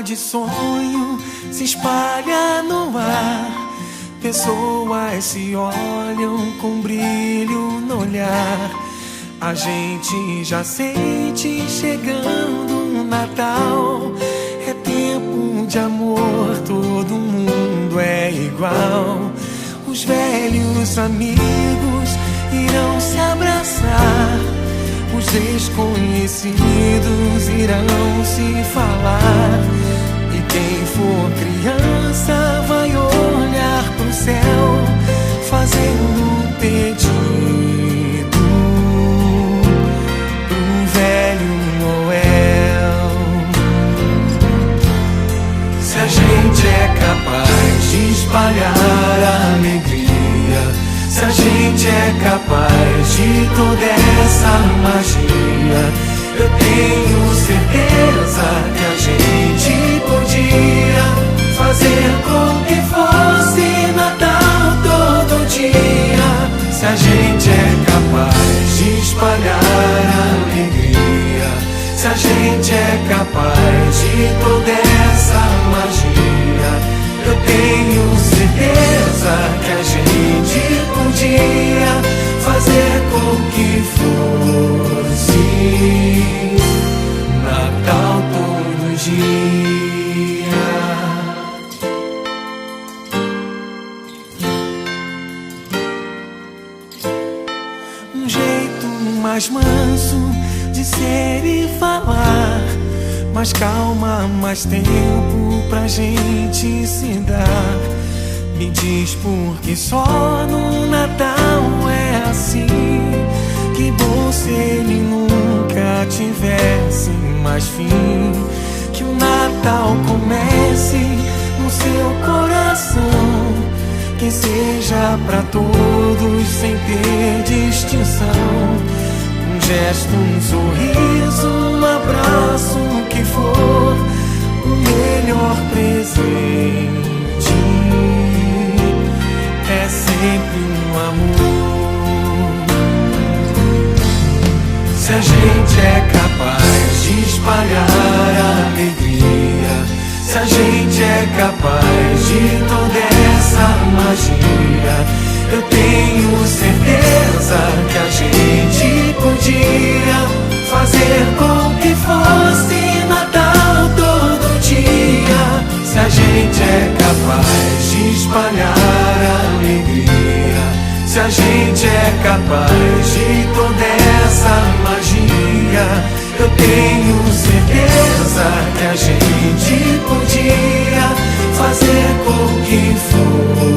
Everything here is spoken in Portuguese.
de sonho se espalha no ar. Pessoas se olham com brilho no olhar. A gente já sente chegando o Natal. É tempo de amor, todo mundo é igual. Os velhos amigos irão se abraçar. Os desconhecidos irão se falar. E quem for criança vai olhar pro céu, fazendo um pedido pro velho Noel. Se a gente é capaz de espalhar a alegria, se a gente é capaz de toda essa magia, eu tenho certeza que a gente podia fazer com que fosse Natal todo dia. Se a gente é capaz de espalhar a alegria, se a gente é capaz de toda essa magia, eu tenho certeza que a gente podia fazer com que fosse Natal todo dia. Um jeito mais manso de ser e falar, mais calma, mais tempo pra gente se dar. Me diz por que só no Natal é assim. Que bom se ele nunca tivesse mais fim. Que o Natal comece no seu coração, que seja pra todos sem ter distinção. Um gesto, um sorriso, um abraço, o que for, o melhor presente é sempre um amor. Se a gente é capaz de espalhar a alegria, se a gente é capaz de toda essa magia, eu tenho certeza que a gente podia fazer com que fosse Natal todo dia. Se a gente é capaz de espalhar a alegria, se a gente é capaz de toda essa magia, eu tenho certeza que a gente podia fazer com que fosse